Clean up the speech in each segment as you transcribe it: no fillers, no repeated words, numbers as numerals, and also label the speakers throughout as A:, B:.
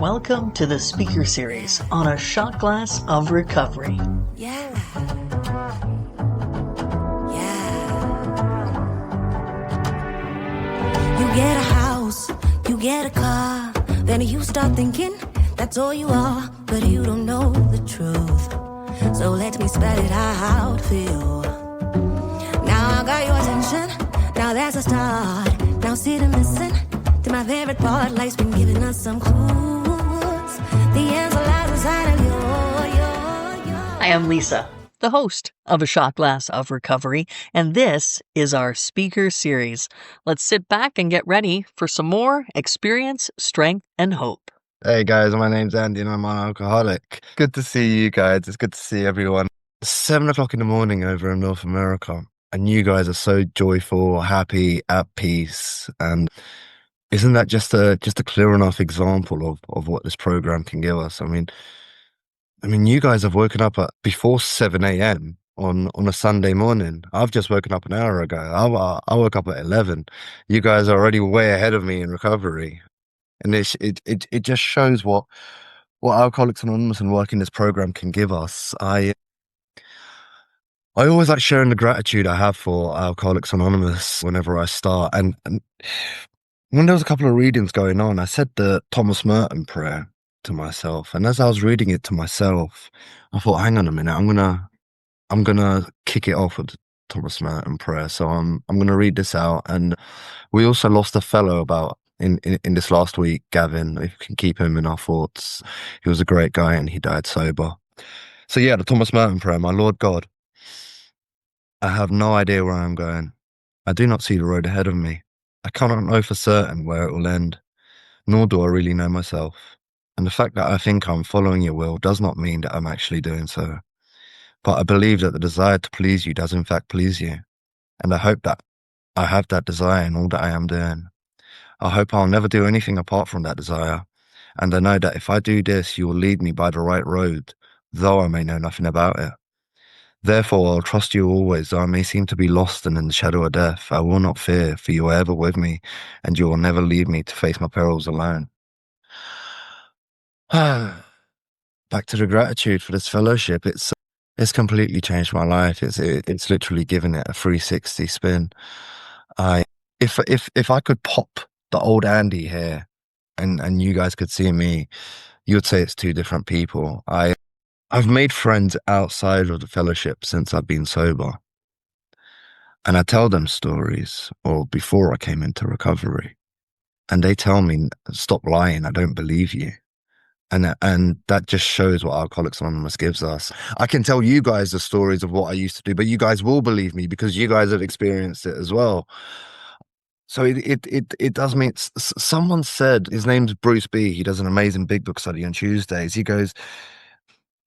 A: Welcome to the speaker series on a shot glass of recovery.
B: Yeah. You get a house, you get a car, then you start thinking that's all you are, but you don't know the truth. So let me spell it out for you. Now I got your attention, now there's a start. Now sit and listen to my favorite part. Life's been giving us some clues. The answer lies inside of your.
A: I am Lisa, the host of A Shot Glass of Recovery, and this is our speaker series. Let's sit back and get ready for some more experience, strength, and hope.
C: Hey guys, my name's Andy and I'm an alcoholic. Good to see you guys. It's good to see everyone. It's 7 o'clock in the morning over in North America, and you guys are so joyful, happy, at peace. And isn't that just a clear enough example of what this program can give us? I mean, you guys have woken up at before 7 a.m. on a Sunday morning. I've just woken up an hour ago. I woke up at 11. You guys are already way ahead of me in recovery. And it just shows what Alcoholics Anonymous and working this program can give us. I always like sharing the gratitude I have for Alcoholics Anonymous whenever I start. And when there was a couple of readings going on, I said the Thomas Merton prayer to myself. And as I was reading it to myself, I thought, hang on a minute, I'm gonna kick it off with the Thomas Merton prayer. So I'm gonna read this out. And we also lost a fellow about in this last week, Gavin. If we can keep him in our thoughts. He was a great guy and he died sober. So yeah, the Thomas Merton prayer. My Lord God, I have no idea where I'm going. I do not see the road ahead of me. I cannot know for certain where it will end, nor do I really know myself. And the fact that I think I'm following your will does not mean that I'm actually doing so. But I believe that the desire to please you does in fact please you. And I hope that I have that desire in all that I am doing. I hope I'll never do anything apart from that desire. And I know that if I do this, you will lead me by the right road, though I may know nothing about it. Therefore, I'll trust you always, though I may seem to be lost and in the shadow of death. I will not fear, for you are ever with me, and you will never leave me to face my perils alone. Back to the gratitude for this fellowship. It's completely changed my life. It's literally given it a 360 spin. If I could pop the old Andy here and you guys could see me, you would say it's two different people. I've made friends outside of the fellowship since I've been sober. And I tell them stories, or before I came into recovery. And they tell me, stop lying, I don't believe you. And that just shows what Alcoholics Anonymous gives us. I can tell you guys the stories of what I used to do, but you guys will believe me because you guys have experienced it as well. So it does mean, someone said, his name's Bruce B. He does an amazing big book study on Tuesdays. He goes,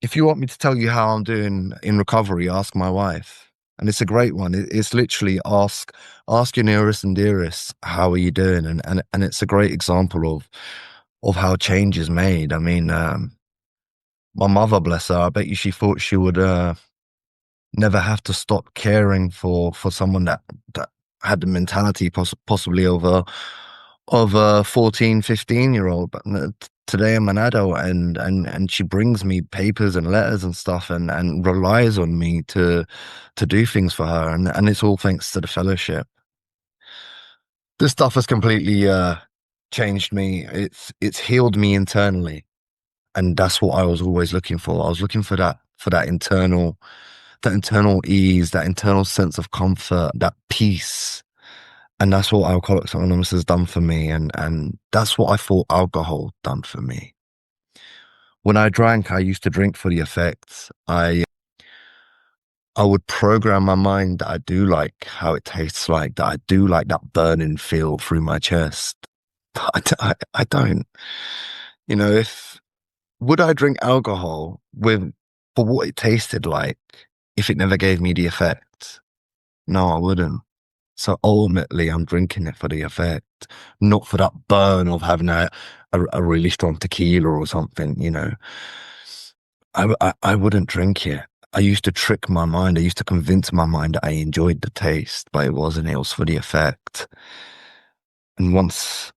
C: if you want me to tell you how I'm doing in recovery, ask my wife. And it's a great one. It's literally ask your nearest and dearest, how are you doing? And it's a great example of how change is made. I mean, my mother, bless her, I bet you she thought she would never have to stop caring for someone that had the mentality possibly of a 14, 15-year-old. But today I'm an adult and she brings me papers and letters and stuff and relies on me to do things for her. And it's all thanks to the fellowship. This stuff has completely changed me. It's healed me internally. And that's what I was always looking for. I was looking for that internal ease, that internal sense of comfort, that peace. And that's what Alcoholics Anonymous has done for me. And that's what I thought alcohol done for me. When I drank, I used to drink for the effects. I would program my mind that I do like how it tastes like, that I do like that burning feel through my chest. But I don't. You know, would I drink alcohol for what it tasted like if it never gave me the effect? No, I wouldn't. So ultimately, I'm drinking it for the effect, not for that burn of having a really strong tequila or something, you know. I wouldn't drink it. I used to trick my mind. I used to convince my mind that I enjoyed the taste, but it wasn't. It was for the effect. And once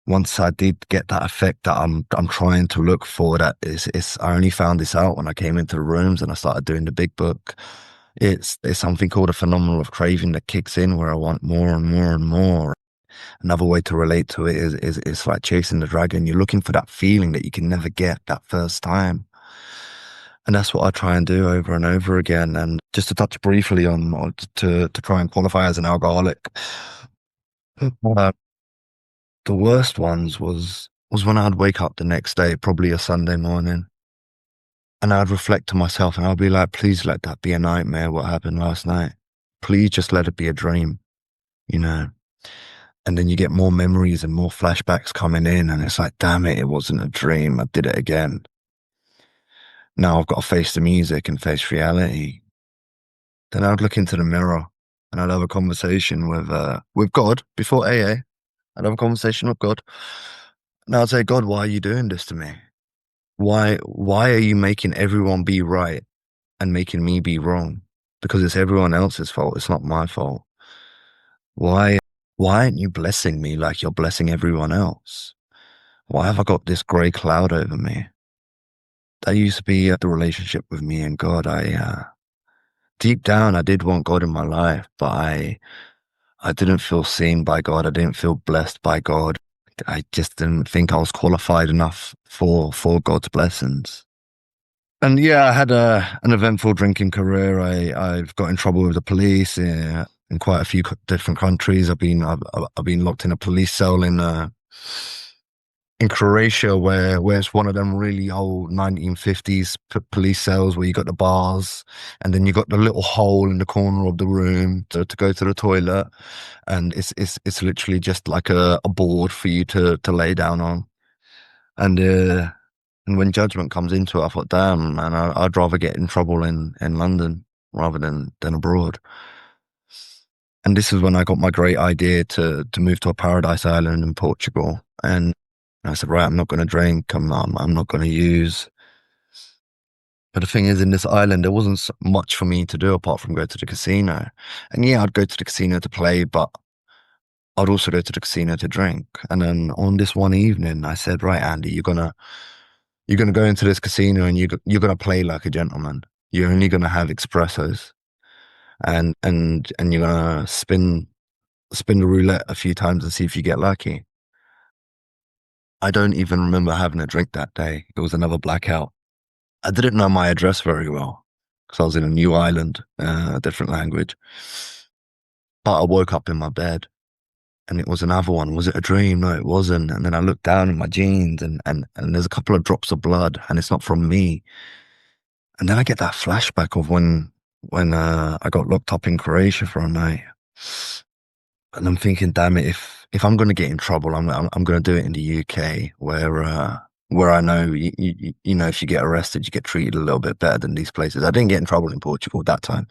C: once I did get that effect that I'm trying to look for, that is I only found this out when I came into the rooms and I started doing the big book. It's something called a phenomenon of craving that kicks in where I want more and more and more. Another way to relate to it is like chasing the dragon. You're looking for that feeling that you can never get that first time. And that's what I try and do over and over again. And just to touch briefly on to try and qualify as an alcoholic, uh, the worst ones was when I'd wake up the next day, probably a Sunday morning, and I'd reflect to myself and I'd be like, please let that be a nightmare, what happened last night. Please just let it be a dream, you know. And then you get more memories and more flashbacks coming in, and it's like, damn it, it wasn't a dream. I did it again. Now I've got to face the music and face reality. Then I'd look into the mirror and I'd have a conversation with God before AA. I'd have a conversation with God. And I'd say, God, why are you doing this to me? Why are you making everyone be right and making me be wrong? Because it's everyone else's fault. It's not my fault. Why why aren't you blessing me like you're blessing everyone else? Why have I got this grey cloud over me? That used to be the relationship with me and God. Deep down, I did want God in my life, but I didn't feel seen by God. I didn't feel blessed by God. I just didn't think I was qualified enough for God's blessings. And yeah, I had an eventful drinking career. I've got in trouble with the police in quite a few different countries. I've been locked in a police cell in Croatia, where it's one of them really old 1950s police cells where you got the bars, and then you got the little hole in the corner of the room to go to the toilet, and it's literally just like a board for you to lay down on, and and when judgment comes into it, I thought, damn, man, I'd rather get in trouble in London rather than abroad. And this is when I got my great idea to move to a paradise island in Portugal. And I said, right, I'm not going to drink. I'm not going to use. But the thing is, in this island, there wasn't much for me to do apart from go to the casino. And yeah, I'd go to the casino to play, but I'd also go to the casino to drink. And then on this one evening, I said, right, Andy, you're gonna go into this casino and you're gonna play like a gentleman. You're only gonna have espressos, and you're gonna spin the roulette a few times and see if you get lucky. I don't even remember having a drink that day. It was another blackout. I didn't know my address very well because I was in a new island, a different language. But I woke up in my bed and it was another one. Was it a dream? No, it wasn't. And then I looked down in my jeans and there's a couple of drops of blood and it's not from me. And then I get that flashback of when I got locked up in Croatia for a night. And I'm thinking, damn it, if I'm going to get in trouble, I'm going to do it in the UK where I know, you know, if you get arrested, you get treated a little bit better than these places. I didn't get in trouble in Portugal at that time,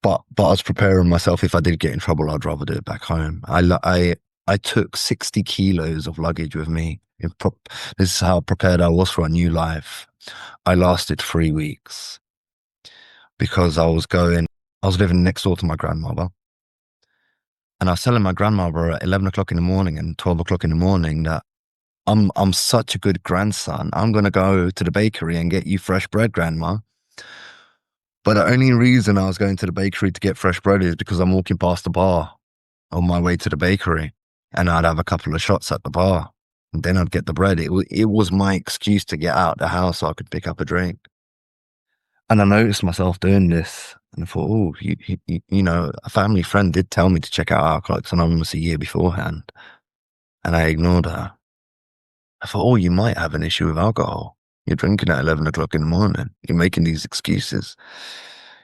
C: but I was preparing myself. If I did get in trouble, I'd rather do it back home. I took 60 kilos of luggage with me. This is how prepared I was for a new life. I lasted 3 weeks because I was living next door to my grandmother. And I was telling my grandmother at 11 o'clock in the morning and 12 o'clock in the morning that I'm such a good grandson. I'm going to go to the bakery and get you fresh bread, grandma. But the only reason I was going to the bakery to get fresh bread is because I'm walking past the bar on my way to the bakery and I'd have a couple of shots at the bar and then I'd get the bread. It was my excuse to get out of the house so I could pick up a drink. And I noticed myself doing this and I thought, oh, you know, a family friend did tell me to check out Alcoholics Anonymous a year beforehand. And I ignored her. I thought, oh, you might have an issue with alcohol. You're drinking at 11 o'clock in the morning. You're making these excuses.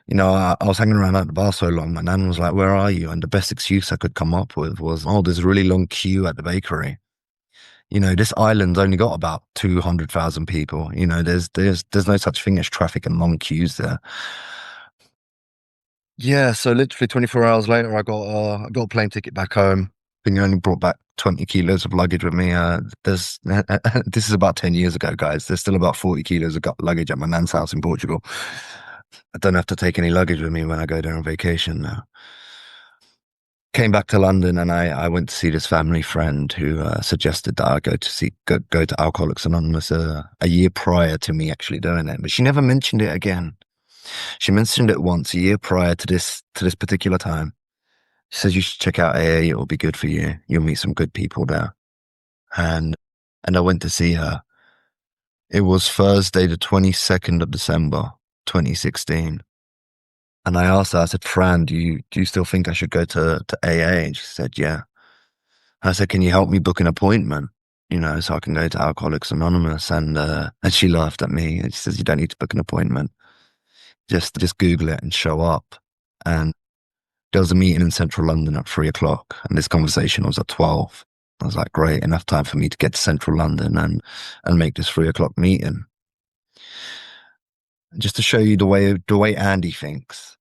C: You know, I was hanging around at the bar so long. My nan was like, where are you? And the best excuse I could come up with was, oh, there's a really long queue at the bakery. You know, this island's only got about 200,000 people. You know, there's no such thing as traffic and long queues there. Yeah, so literally 24 hours later, I got a plane ticket back home. I think I only brought back 20 kilos of luggage with me. This is about 10 years ago, guys. There's still about 40 kilos of luggage at my nan's house in Portugal. I don't have to take any luggage with me when I go there on vacation now. came back to London and I went to see this family friend who suggested that I go to Alcoholics Anonymous a year prior to me actually doing it. But she never mentioned it again. She mentioned it once a year prior to this particular time. She says you should check out AA. It will be good for you. You'll meet some good people there. And I went to see her. It was Thursday, the 22nd of December, 2016. And I asked her, I said, Fran, do you still think I should go to AA? And she said, yeah. I said, can you help me book an appointment? So I can go to Alcoholics Anonymous. And she laughed at me and she says, you don't need to book an appointment. Just Google it and show up. And there was a meeting in central London at 3 o'clock. And this conversation was at 12. I was like, great, enough time for me to get to central London and make this 3 o'clock meeting. Just to show you the way Andy thinks,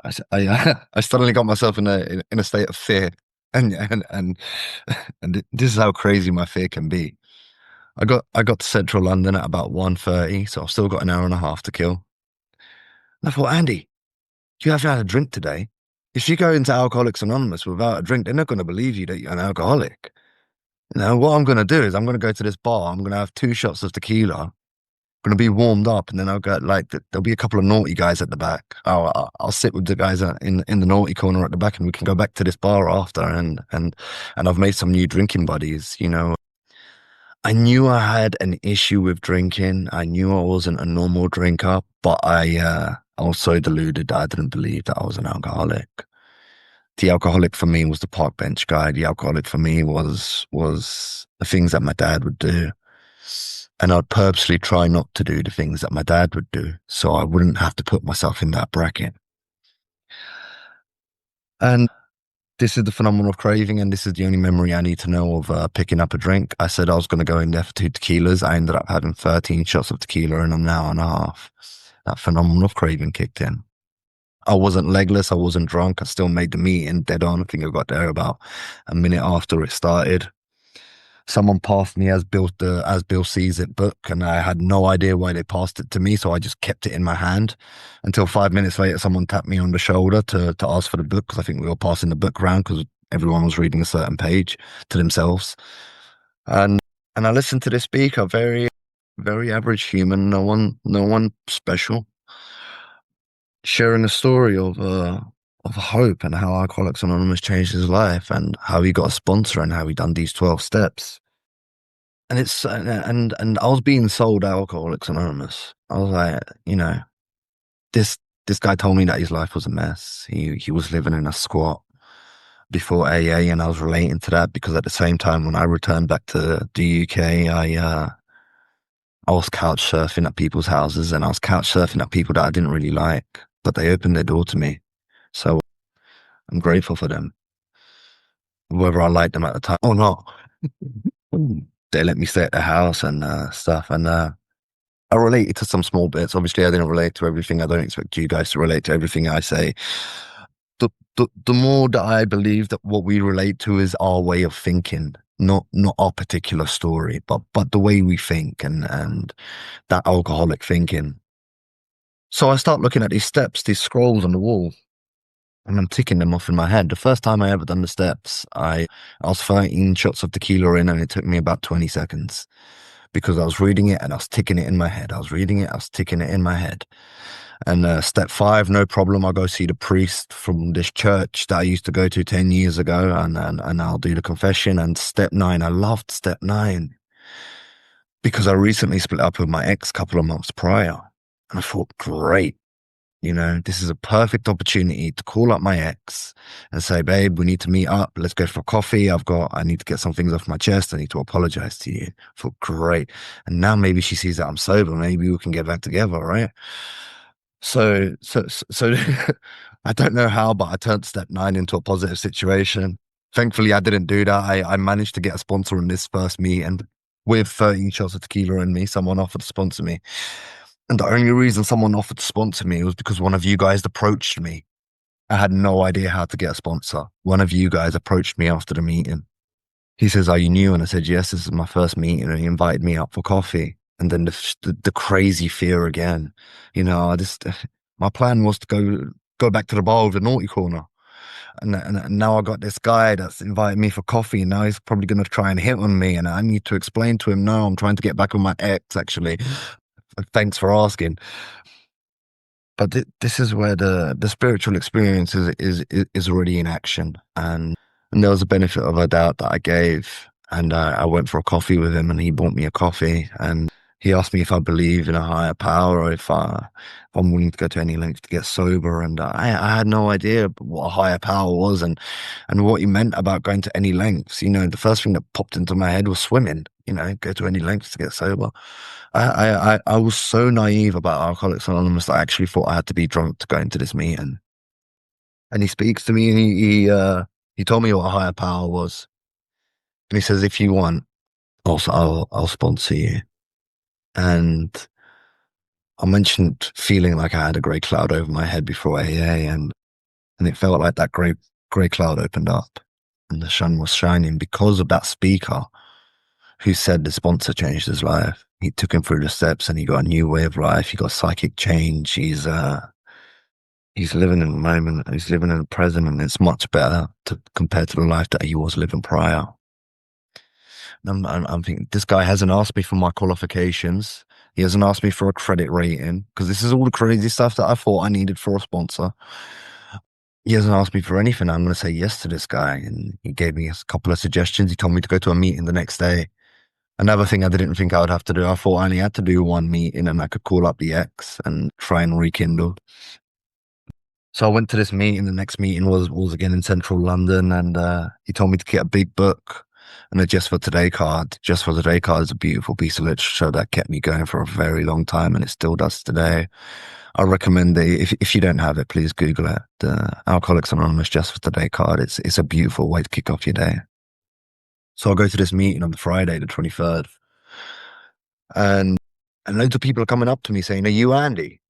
C: I suddenly got myself in a state of fear, and this is how crazy my fear can be. I got to central London at about 1:30, so I've still got an hour and a half to kill. And I thought, Andy, you haven't had a drink today. If you go into Alcoholics Anonymous without a drink, they're not going to believe you that you're an alcoholic. What I'm going to do is I'm going to go to this bar. I'm going to have 2 shots of tequila. Going to be warmed up, and then I'll get there'll be a couple of naughty guys at the back. I'll sit with the guys in the naughty corner at the back, and we can go back to this bar after. And I've made some new drinking buddies. I knew I had an issue with drinking. I knew I wasn't a normal drinker, but I was so deluded that I didn't believe that I was an alcoholic. The alcoholic for me was the park bench guy. The alcoholic for me was the things that my dad would do. And I'd purposely try not to do the things that my dad would do, so I wouldn't have to put myself in that bracket. And this is the phenomenon of craving, and this is the only memory I need to know of picking up a drink. I said I was going to go in there for 2 tequilas. I ended up having 13 shots of tequila in an hour and a half. That phenomenon of craving kicked in. I wasn't legless. I wasn't drunk. I still made the meeting dead on. I think I got there about a minute after it started. Someone passed me As Bill Sees It book, and I had no idea why they passed it to me, so I just kept it in my hand until 5 minutes later someone tapped me on the shoulder to ask for the book, because I think we were passing the book around because everyone was reading a certain page to themselves. And I listened to this speaker, very, very average human, no one special, sharing a story of hope and how Alcoholics Anonymous changed his life and how he got a sponsor and how he done these 12 steps. And and I was being sold Alcoholics Anonymous. I was like, this guy told me that his life was a mess. He was living in a squat before AA, and I was relating to that because at the same time when I returned back to the UK, I was couch surfing at people's houses, and I was couch surfing at people that I didn't really like, but they opened their door to me. So I'm grateful for them, whether I liked them at the time or not. They let me stay at the house and stuff. And I related to some small bits. Obviously, I didn't relate to everything. I don't expect you guys to relate to everything I say. The more that I believe that what we relate to is our way of thinking, not our particular story, but the way we think and that alcoholic thinking. So I start looking at these steps, these scrolls on the wall, and I'm ticking them off in my head. The first time I ever done the steps, I was 13 shots of tequila in, and it took me about 20 seconds because I was reading it and I was ticking it in my head. I was reading it, I was ticking it in my head. And step 5, no problem. I'll go see the priest from this church that I used to go to 10 years ago, and I'll do the confession. And step 9, I loved step 9 because I recently split up with my ex a couple of months prior. And I thought, great. This is a perfect opportunity to call up my ex and say, babe, we need to meet up. Let's go for coffee. I need to get some things off my chest. I need to apologize to you. I thought, great. And now maybe she sees that I'm sober. Maybe we can get back together, right? So I don't know how, but I turned step 9 into a positive situation. Thankfully, I didn't do that. I managed to get a sponsor in this first meeting with 13 shots of tequila in me. Someone offered to sponsor me. And the only reason someone offered to sponsor me was because one of you guys approached me. I had no idea how to get a sponsor. One of you guys approached me after the meeting. He says, are you new? And I said, yes, this is my first meeting. And he invited me up for coffee. And then the crazy fear again. My plan was to go back to the bar with the naughty corner. And now I got this guy that's invited me for coffee, and now he's probably going to try and hit on me, and I need to explain to him, no, I'm trying to get back with my ex, actually. Thanks for asking. But this is where the spiritual experience is already in action, and there was a benefit of a doubt that I gave, and I went for a coffee with him, and he bought me a coffee, and he asked me if I believe in a higher power, or if I'm willing to go to any length to get sober, and I had no idea what a higher power was, and what he meant about going to any lengths. You know, the first thing that popped into my head was swimming. You know, go to any lengths to get sober. I was so naive about Alcoholics Anonymous that I actually thought I had to be drunk to go into this meeting. And he speaks to me, and he told me what a higher power was. And he says, if you want, also I'll sponsor you. And I mentioned feeling like I had a grey cloud over my head before AA, and it felt like that grey cloud opened up, and the sun was shining because of that speaker who said the sponsor changed his life. He took him through the steps, and he got a new way of life. He got psychic change. He's living in the moment. He's living in the present, and it's much better compared to the life that he was living prior. And I'm thinking, this guy hasn't asked me for my qualifications. He hasn't asked me for a credit rating, because this is all the crazy stuff that I thought I needed for a sponsor. He hasn't asked me for anything. I'm going to say yes to this guy. And he gave me a couple of suggestions. He told me to go to a meeting the next day. Another thing I didn't think I would have to do. I thought I only had to do one meeting, and I could call up the ex and try and rekindle. So I went to this meeting. The next meeting was again in central London, and he told me to get a big book and a Just for Today card. Just for Today card is a beautiful piece of literature that kept me going for a very long time, and it still does today. I recommend it. If you don't have it, please Google it. The Alcoholics Anonymous Just for Today card. It's a beautiful way to kick off your day. So I go to this meeting on the Friday, the 23rd, and loads of people are coming up to me saying, "Are you Andy?"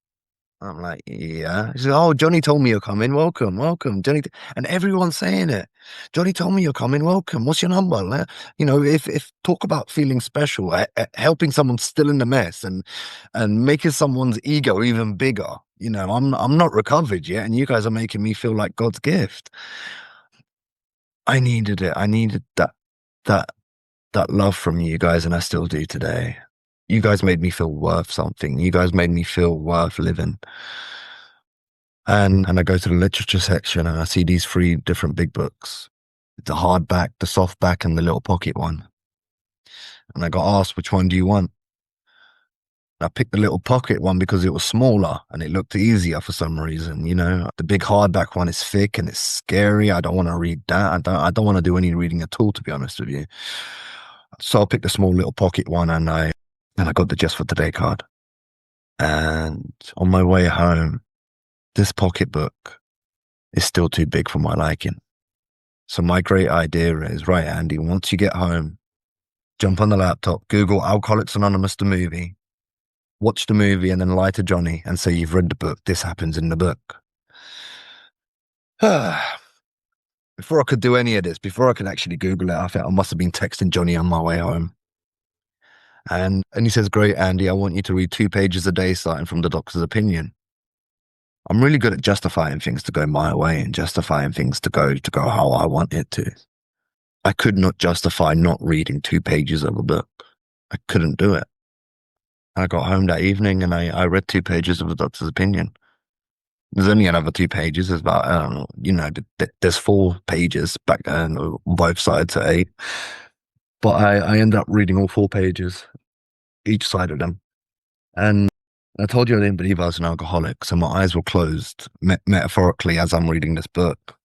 C: I'm like, "Yeah." He says, "Oh, Johnny told me you're coming. Welcome, welcome, Johnny." And everyone's saying it. "Johnny told me you're coming. Welcome. What's your number?" You know, if talk about feeling special, helping someone still in the mess, and making someone's ego even bigger. You know, I'm not recovered yet, and you guys are making me feel like God's gift. I needed it. I needed that love from you guys, and I still do today. You guys made me feel worth something. You guys made me feel worth living. And I go to the literature section, and I see these 3 different big books: the hardback, the softback, and the little pocket one. And I got asked, which one do you want? And I picked the little pocket one because it was smaller and it looked easier for some reason. You know, the big hardback one is thick and it's scary. I don't want to read that. I don't want to do any reading at all, to be honest with you. So I picked the small little pocket one, and I got the Just for Today card. And on my way home, this pocketbook is still too big for my liking. So my great idea is, right, Andy, once you get home, jump on the laptop, Google Alcoholics Anonymous, the movie, watch the movie, and then lie to Johnny and say you've read the book. This happens in the book. Before I could do any of this, before I could actually Google it, I think I must have been texting Johnny on my way home. And he says, "Great, Andy, I want you to read 2 pages a day starting from the doctor's opinion." I'm really good at justifying things to go my way and justifying things to go how I want it to. I could not justify not reading 2 pages of a book. I couldn't do it. I got home that evening, and I read 2 pages of the doctor's opinion. There's only another 2 pages. There's about, I don't know, you know, there's 4 pages back then on both sides at 8. But I end up reading all 4 pages, each side of them. And I told you I didn't believe I was an alcoholic, so my eyes were closed, metaphorically, as I'm reading this book.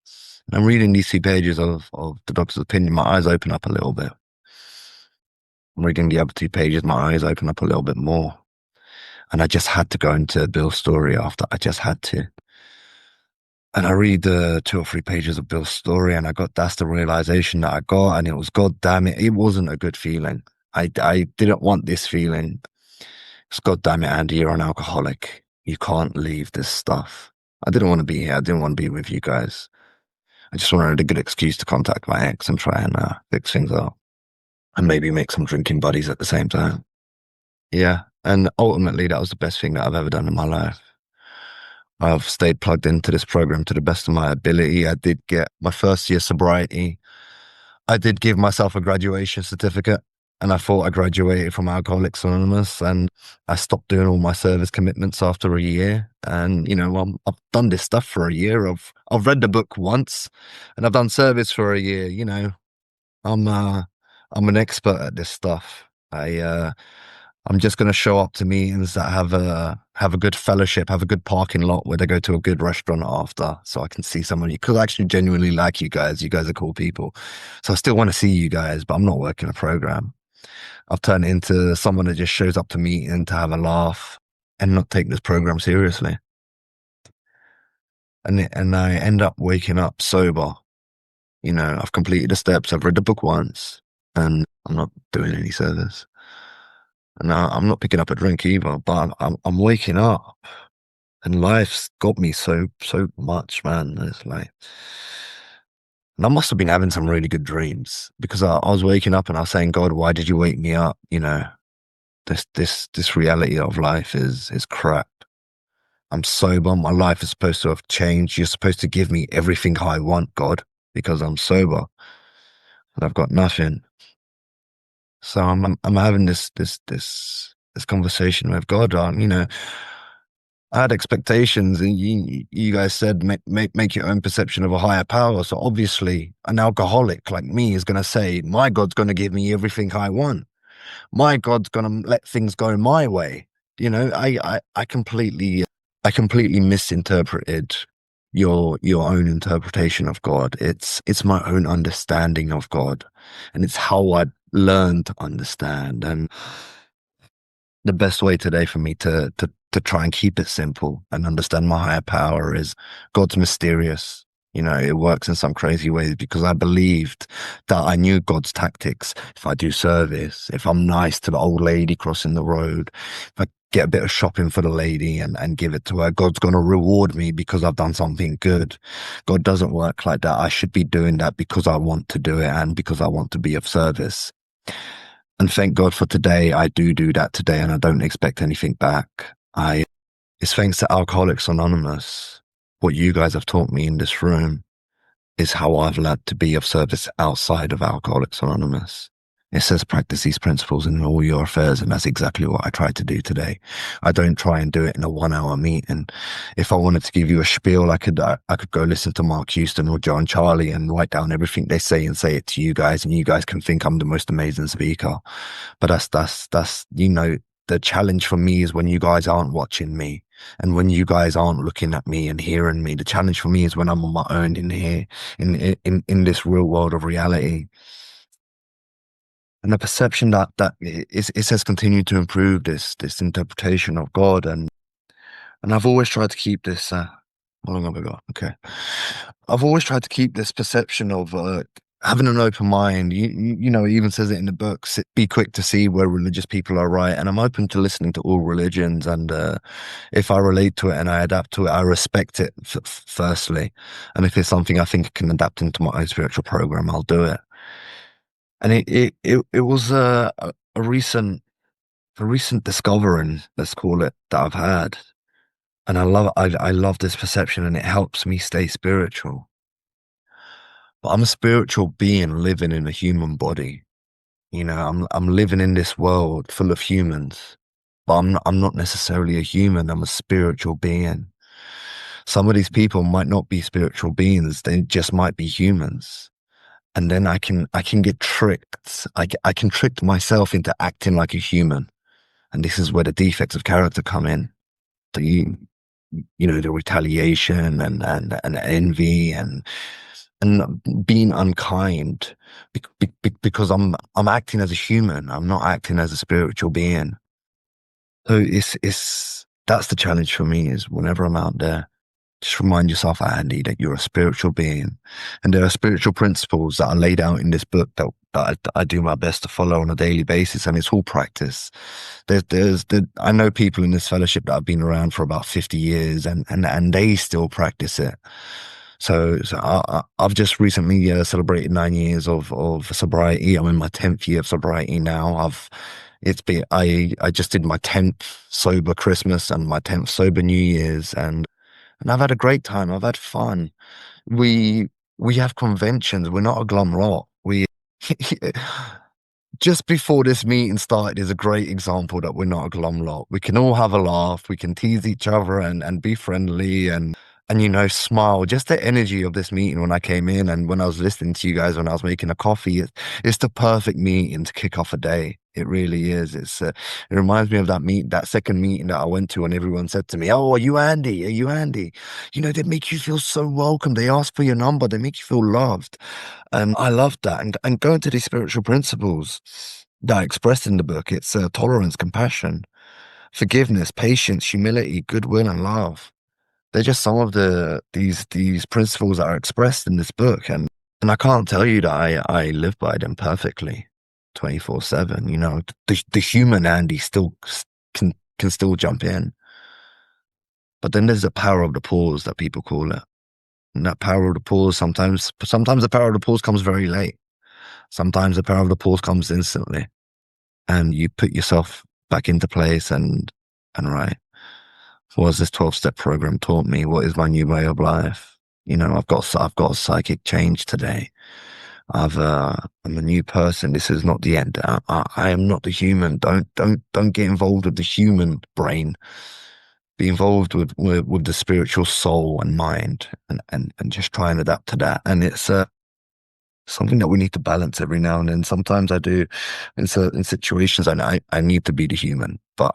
C: And I'm reading these 2 pages of the doctor's opinion. My eyes open up a little bit. I'm reading the other 2 pages. My eyes open up a little bit more. And I just had to go into Bill's story after. I just had to. And I read the 2 or 3 pages of Bill's story, and that's the realization that I got. And it was, God damn it, it wasn't a good feeling. I didn't want this feeling. It's, God damn it, Andy, you're an alcoholic. You can't leave this stuff. I didn't want to be here. I didn't want to be with you guys. I just wanted a good excuse to contact my ex and try and fix things up. And maybe make some drinking buddies at the same time. Yeah. And ultimately, that was the best thing that I've ever done in my life. I've stayed plugged into this program to the best of my ability. I did get my first year sobriety. I did give myself a graduation certificate, and I thought I graduated from Alcoholics Anonymous, and I stopped doing all my service commitments after a year. And I've done this stuff for a year. I've read the book once, and I've done service for a year. I'm I'm an expert at this stuff. I'm just going to show up to meetings that have a good fellowship, have a good parking lot where they go to a good restaurant after, so I can see someone because I actually genuinely like you guys. You guys are cool people, so I still want to see you guys, but I'm not working a program. I've turned into someone that just shows up to meeting to have a laugh and not take this program seriously. And I end up waking up sober. I've completed the steps. I've read the book once, and I'm not doing any service. And I'm not picking up a drink either, but I'm waking up, and life's got me so much, man. It's like, and I must have been having some really good dreams because I was waking up and I was saying, God, why did you wake me up? This reality of life is crap. I'm sober. My life is supposed to have changed. You're supposed to give me everything I want, God, because I'm sober, and I've got nothing. So I'm having this conversation with God on, I had expectations, and you guys said make your own perception of a higher power. So obviously, an alcoholic like me is going to say, my God's going to give me everything I want. My God's going to let things go my way. I completely misinterpreted your own interpretation of God. It's my own understanding of God, and it's how I learned to understand. And the best way today for me to try and keep it simple and understand my higher power is God's mysterious. It works in some crazy ways because I believed that I knew God's tactics. If I do service, if I'm nice to the old lady crossing the road, if I get a bit of shopping for the lady and give it to her, God's going to reward me because I've done something good. God doesn't work like that. I should be doing that because I want to do it and because I want to be of service. And thank God for today. I do that today, and I don't expect anything back. It's thanks to Alcoholics Anonymous. What you guys have taught me in this room is how I've learned to be of service outside of Alcoholics Anonymous. It says practice these principles in all your affairs, and that's exactly what I try to do today. I don't try and do it in a 1 hour meeting. If I wanted to give you a spiel, I could go listen to Mark Houston or John Charlie and write down everything they say and say it to you guys, and you guys can think I'm the most amazing speaker. But that's the challenge for me is when you guys aren't watching me and when you guys aren't looking at me and hearing me. The challenge for me is when I'm on my own in here, in this real world of reality. And the perception that it has continued to improve this interpretation of God, and I've always tried to keep this. How long have I got? Okay, I've always tried to keep this perception of having an open mind. It even says it in the books. Be quick to see where religious people are right, and I'm open to listening to all religions. And if I relate to it and I adapt to it, I respect it firstly. And if it's something I think I can adapt into my own spiritual program, I'll do it. And it was a recent discovering, let's call it, that I've had, and I love this perception, and it helps me stay spiritual. But I'm a spiritual being living in a human body. I'm living in this world full of humans, but I'm not necessarily a human. I'm a spiritual being. Some of these people might not be spiritual beings; they just might be humans. And then I can get tricked. I can trick myself into acting like a human, and this is where the defects of character come in. The the retaliation and envy and being unkind because I'm acting as a human. I'm not acting as a spiritual being. So it's that's the challenge for me. Is whenever I'm out there, just remind yourself, Andy, that you're a spiritual being, and there are spiritual principles that are laid out in this book that I do my best to follow on a daily basis, and it's all practice. I know people in this fellowship that have been around for about 50 years, and they still practice it. So I've just recently celebrated 9 years of sobriety. I'm in my 10th year of sobriety now. I just did my 10th sober Christmas and my 10th sober New Year's, and and I've had a great time. I've had fun. We we have conventions. We're not a glum lot. We just before this meeting started is a great example that we're not a glum lot. We can all have a laugh. We can tease each other and be friendly and smile. Just the energy of this meeting when I came in and when I was listening to you guys when I was making a coffee, it's the perfect meeting to kick off a day. It really is. It reminds me of that second meeting that I went to, and everyone said to me, "Oh, are you Andy? Are you Andy?" They make you feel so welcome. They ask for your number. They make you feel loved. And I love that. And going to these spiritual principles that are expressed in the book, it's tolerance, compassion, forgiveness, patience, humility, goodwill, and love. They're just some of these principles that are expressed in this book, and I can't tell you that I live by them perfectly, 24/7. The human Andy still can still jump in, but then there's the power of the pause that people call it, and that power of the pause sometimes the power of the pause comes very late. Sometimes the power of the pause comes instantly, and you put yourself back into place and right. What has this 12-step program taught me? What is my new way of life? I've got a psychic change today. I'm a new person. This is not the end. I am not the human. Don't get involved with the human brain. Be involved with the spiritual soul and mind, and just try and adapt to that. And it's something that we need to balance every now and then. Sometimes I do in certain situations, and I need to be the human, but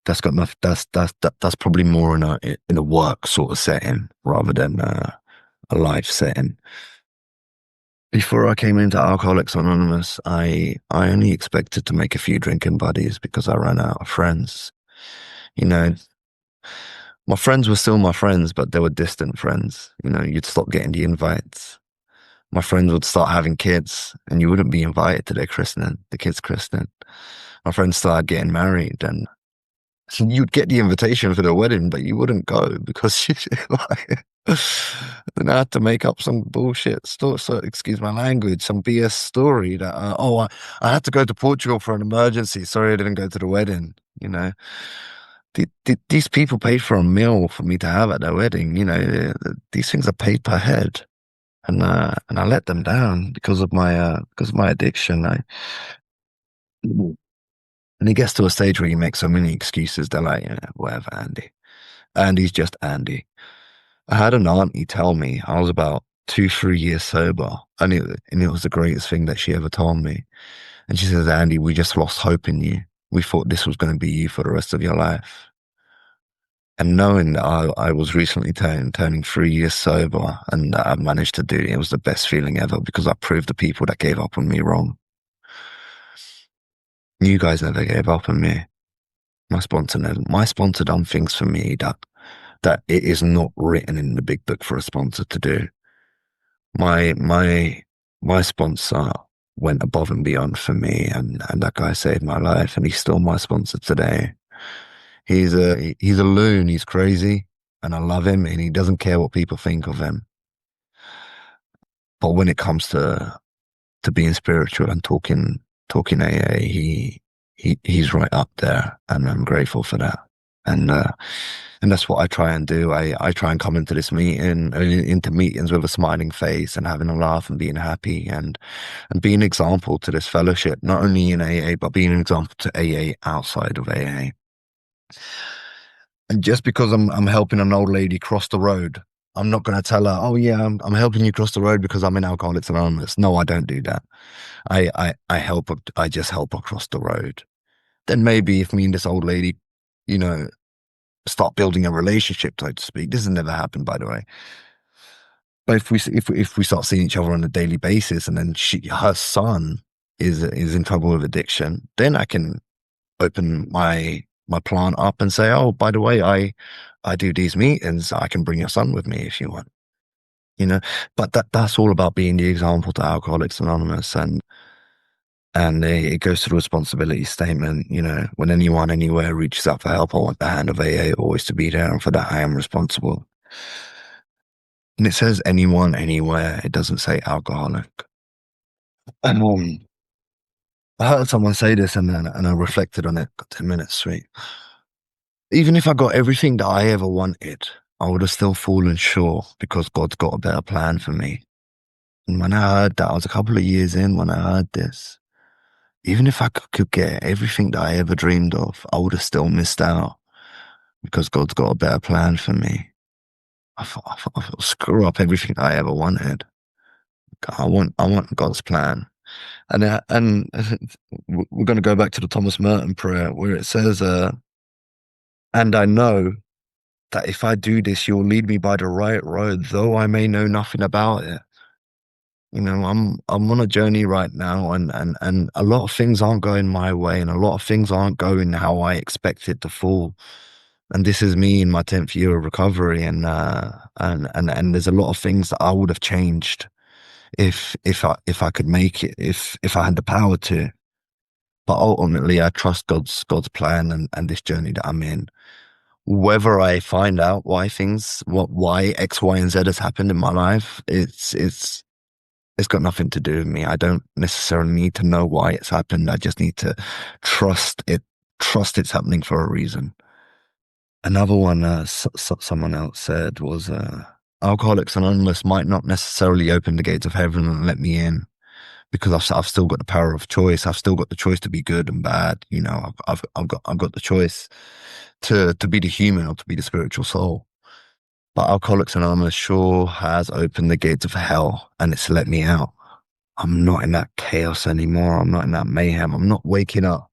C: that's got enough. That's probably more in a work sort of setting rather than a life setting. Before I came into Alcoholics Anonymous, I only expected to make a few drinking buddies because I ran out of friends. You know, my friends were still my friends, but they were distant friends. You'd stop getting the invites. My friends would start having kids, and you wouldn't be invited to their christening, the kids' christening. My friends started getting married, and you'd get the invitation for the wedding, but you wouldn't go because like, then I had to make up some bullshit story. So, excuse my language, some BS story that I had to go to Portugal for an emergency. Sorry, I didn't go to the wedding. These people paid for a meal for me to have at their wedding. These things are paid per head, and I let them down because of my addiction. And it gets to a stage where you make so many excuses. They're like, whatever, Andy. Andy's just Andy. I had an auntie tell me I was about 2, 3 years sober, and it was the greatest thing that she ever told me. And she says, Andy, we just lost hope in you. We thought this was going to be you for the rest of your life. And knowing that I was recently turning 3 years sober and that I managed to do it, it was the best feeling ever because I proved the people that gave up on me wrong. You guys never gave up on me. My sponsor never. My sponsor done things for me that it is not written in the big book for a sponsor to do. My sponsor went above and beyond for me, and that guy saved my life, and he's still my sponsor today. He's a loon. He's crazy, and I love him, and he doesn't care what people think of him. But when it comes to being spiritual and talking AA, he's right up there, and I'm grateful for that. And that's what I try and do. I try and come into this meeting, into meetings with a smiling face and having a laugh and being happy and being an example to this fellowship, not only in AA, but being an example to AA outside of AA. And just because I'm helping an old lady cross the road, I'm not going to tell her, oh yeah, I'm helping you cross the road because I'm in Alcoholics Anonymous. No, I don't do that. I just help her cross the road. Then maybe if me and this old lady, you know, start building a relationship, so to speak. This has never happened, by the way. But if we start seeing each other on a daily basis, and then her son is in trouble with addiction, then I can open my plant up and say, oh, by the way, I do these meetings. I can bring your son with me if you want. But that's all about being the example to Alcoholics Anonymous, and it goes to the responsibility statement. When anyone anywhere reaches out for help, I want the hand of AA always to be there, and for that I am responsible. And it says anyone, anywhere. It doesn't say alcoholic. And I heard someone say this, and I reflected on it. Got 10 minutes, sweet. Even if I got everything that I ever wanted, I would have still fallen short because God's got a better plan for me. And when I heard that, I was a couple of years in when I heard this. Even if I could get everything that I ever dreamed of, I would have still missed out because God's got a better plan for me. I thought, screw up everything I ever wanted. I want God's plan. And we're going to go back to the Thomas Merton prayer where it says, and I know that if I do this, you'll lead me by the right road, though I may know nothing about it. I'm on a journey right now, and a lot of things aren't going my way, and a lot of things aren't going how I expect it to fall. And this is me in my 10th year of recovery, and there's a lot of things that I would have changed if I could make it, if I had the power to. But ultimately, I trust God's plan and this journey that I'm in. Whether I find out why X, Y, and Z has happened in my life, it's got nothing to do with me. I don't necessarily need to know why it's happened. I just need to trust it, trust it's happening for a reason. Another one, someone else said was, Alcoholics Anonymous might not necessarily open the gates of heaven and let me in because I've still got the power of choice. I've still got the choice to be good and bad. I've got the choice to be the human or to be the spiritual soul. But Alcoholics Anonymous sure has opened the gates of hell and it's let me out. I'm not in that chaos anymore. I'm not in that mayhem. I'm not waking up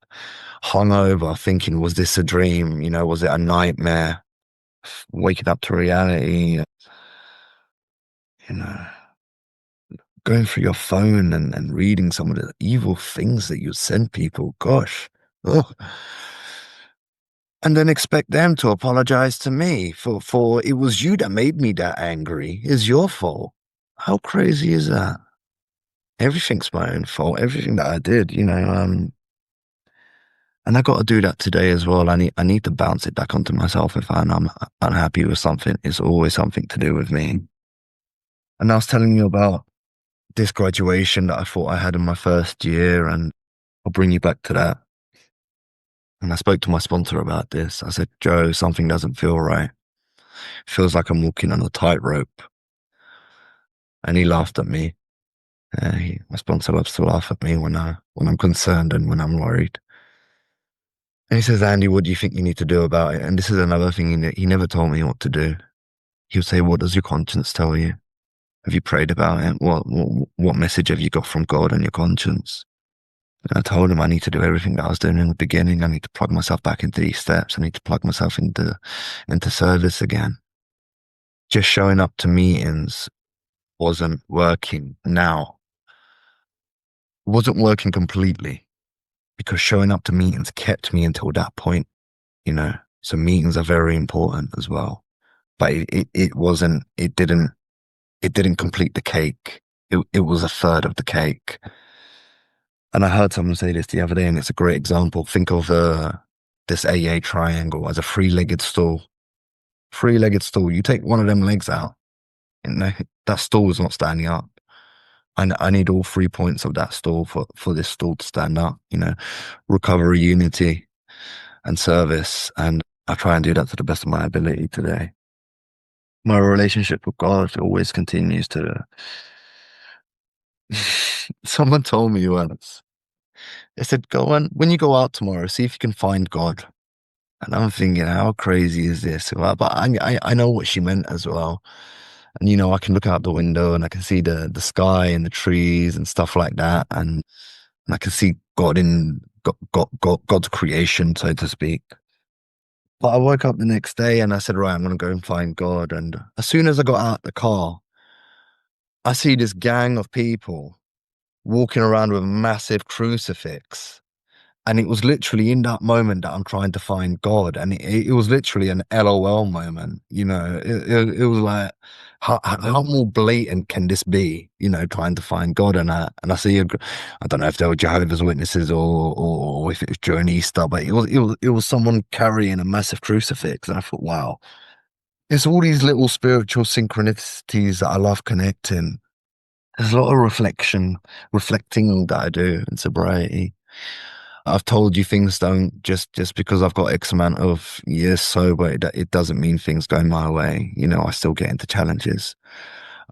C: hungover thinking, was this a dream? Was it a nightmare? Waking up to reality, you know, going through your phone and reading some of the evil things that you send people. Gosh. Ugh. And then expect them to apologize to me for it was you that made me that angry. It's your fault. How crazy is that? Everything's my own fault. Everything that I did, and I got to do that today as well. I need to bounce it back onto myself if I'm unhappy with something. It's always something to do with me. And I was telling you about this graduation that I thought I had in my first year, and I'll bring you back to that. And I spoke to my sponsor about this. I said, Joe, something doesn't feel right. It feels like I'm walking on a tightrope. And he laughed at me. My sponsor loves to laugh at me when I'm concerned and when I'm worried. And he says, Andy, what do you think you need to do about it? And this is another thing he never told me what to do. He would say, what does your conscience tell you? Have you prayed about it? What message have you got from God and your conscience? And I told him I need to do everything that I was doing in the beginning. I need to plug myself back into these steps. I need to plug myself into service again. Just showing up to meetings wasn't working now. It wasn't working completely because showing up to meetings kept me until that point, So meetings are very important as well. But it didn't complete the cake. It was a third of the cake. And I heard someone say this the other day, and it's a great example. Think of this AA triangle as a three-legged stool. Three-legged stool. You take one of them legs out, and that stool is not standing up. I need all 3 points of that stool for this stool to stand up. Recovery, unity, and service. And I try and do that to the best of my ability today. My relationship with God always continues to. Someone told me once. They said, "Go on when you go out tomorrow, see if you can find God." And I'm thinking, how crazy is this? Well, but I know what she meant as well. And I can look out the window and I can see the sky and the trees and stuff like that, and I can see God in God's creation, so to speak. But I woke up the next day and I said, right, I'm going to go and find God. And as soon as I got out the car, I see this gang of people walking around with a massive crucifix. And it was literally in that moment that I'm trying to find God. And it was literally an LOL moment. It was like, how more blatant can this be, trying to find God? And I see, I don't know if they were Jehovah's Witnesses or if it was during Easter, but it was someone carrying a massive crucifix. And I thought, wow, it's all these little spiritual synchronicities that I love connecting. There's a lot of reflecting that I do in sobriety. I've told you things don't just because I've got X amount of years sober, it doesn't mean things go my way. You know, I still get into challenges,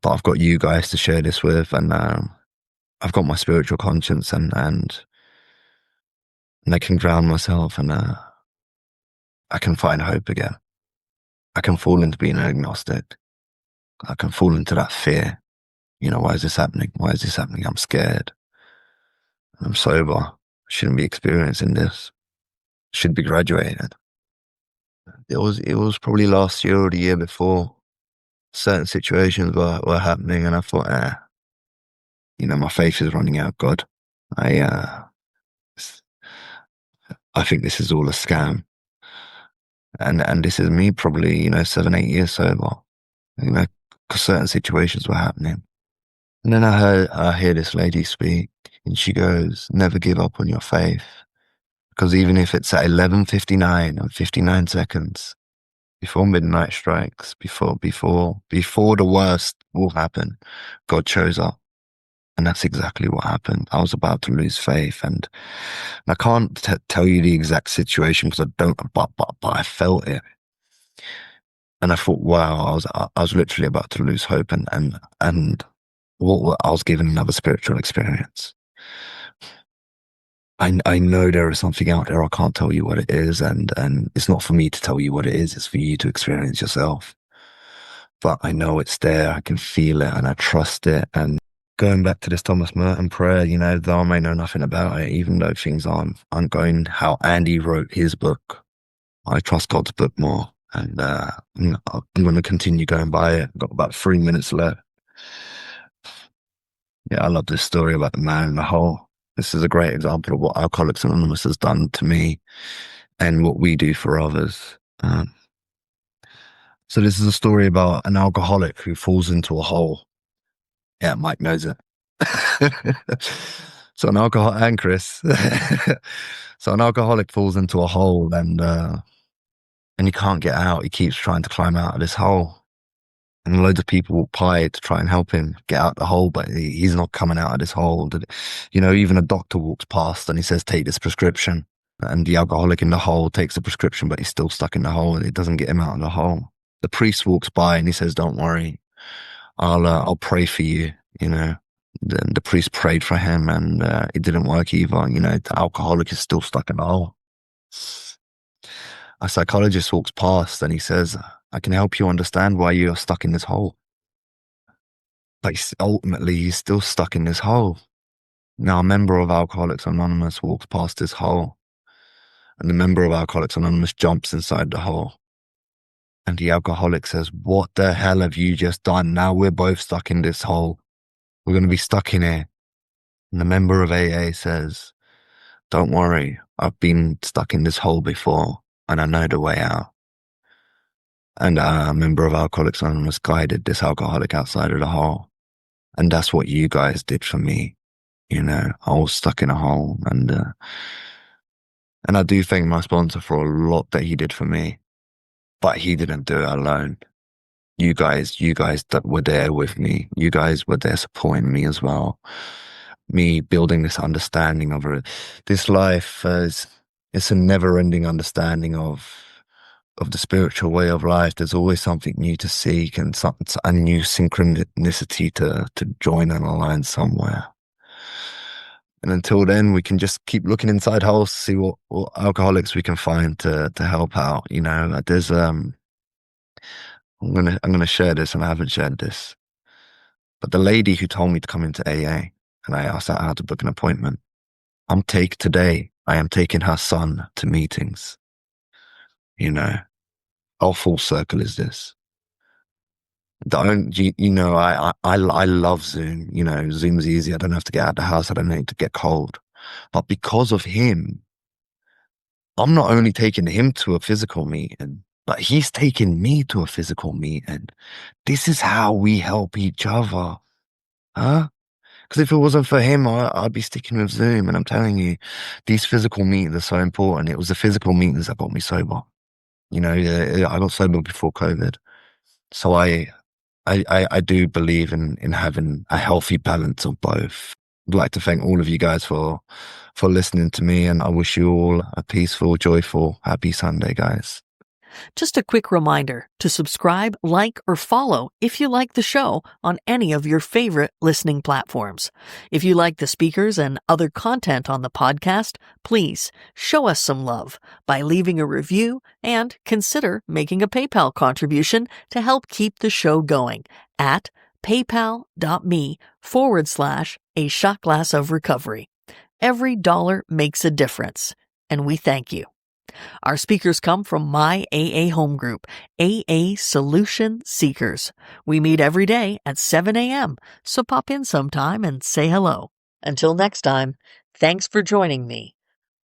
C: but I've got you guys to share this with, and I've got my spiritual conscience, and I can ground myself, and I can find hope again. I can fall into being agnostic. I can fall into that fear. You know, why is this happening? Why is this happening? I'm scared. I'm sober. I shouldn't be experiencing this. Should be graduated. It was probably last year or the year before. Certain situations were happening, and I thought, you know, my faith is running out. God, I uh, I think this is all a scam, and this is me probably, you know, 7, 8 years sober. You know, because certain situations were happening, and then I hear this lady speak, and she goes, "Never give up on your faith, because even if it's at 11:59 and 59 seconds." Before midnight strikes, before the worst will happen, God shows up. And that's exactly what happened. I was about to lose faith, and I can't tell you the exact situation because I don't, but I felt it. And I thought, wow, I was literally about to lose hope, and what I was given another spiritual experience. I know there is something out there. I can't tell you what it is, and it's not for me to tell you what it is. It's for you to experience yourself. But I know it's there. I can feel it, and I trust it. And going back to this Thomas Merton prayer, you know, though I may know nothing about it, even though things aren't going how Andy wrote his book, I trust God's book more. And I'm going to continue going by it. I've got about 3 minutes left. Yeah, I love this story about the man in the hole. This is a great example of what Alcoholics Anonymous has done to me and what we do for others. So this is a story about an alcoholic who falls into a hole. Yeah, Mike knows it. So an alcohol and Chris. So an alcoholic falls into a hole, and he can't get out. He keeps trying to climb out of this hole. And loads of people walk by to try and help him get out the hole, but he's not coming out of this hole. You know, even a doctor walks past and he says, "Take this prescription." And the alcoholic in the hole takes the prescription, but he's still stuck in the hole, and it doesn't get him out of the hole. The priest walks by and he says, "Don't worry, I'll pray for you." You know, the priest prayed for him, and it didn't work either. You know, the alcoholic is still stuck in the hole. A psychologist walks past and he says, "I can help you understand why you're stuck in this hole." But ultimately, he's still stuck in this hole. Now, a member of Alcoholics Anonymous walks past this hole, and the member of Alcoholics Anonymous jumps inside the hole. And the alcoholic says, "What the hell have you just done? Now we're both stuck in this hole. We're going to be stuck in here." And the member of AA says, "Don't worry, I've been stuck in this hole before, and I know the way out." And a member of Alcoholics Anonymous guided this alcoholic outside of the hole. And that's what you guys did for me. You know, I was stuck in a hole, and I do thank my sponsor for a lot that he did for me, but he didn't do it alone. You guys that were there with me, you guys were there supporting me as well. Me building this understanding of it. This life it's a never-ending understanding of the spiritual way of life. There's always something new to seek, and a new synchronicity to join and align somewhere. And until then, we can just keep looking inside holes to see what alcoholics we can find to help out. You know, there's I'm gonna share this, and I haven't shared this. But the lady who told me to come into AA, and I asked her how to book an appointment. Today, I am taking her son to meetings. You know, how full circle is this? You know, I love Zoom. You know, Zoom's easy. I don't have to get out of the house. I don't need to get cold. But because of him, I'm not only taking him to a physical meeting, but he's taking me to a physical meeting. This is how we help each other. Huh? Because if it wasn't for him, I'd be sticking with Zoom. And I'm telling you, these physical meetings are so important. It was the physical meetings that got me sober. You know, I got sober before COVID. So I do believe in having a healthy balance of both. I'd like to thank all of you guys for listening to me, and I wish you all a peaceful, joyful, happy Sunday, guys.
A: Just a quick reminder to subscribe, like, or follow if you like the show on any of your favorite listening platforms. If you like the speakers and other content on the podcast, please show us some love by leaving a review and consider making a PayPal contribution to help keep the show going at paypal.me/a shot glass of recovery. Every dollar makes a difference, and we thank you. Our speakers come from my AA home group, AA Solution Seekers. We meet every day at 7 a.m., so pop in sometime and say hello. Until next time, thanks for joining me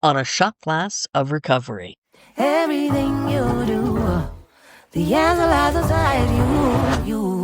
A: on A Shot Glass of Recovery.
B: Everything you do, the answer lies inside you.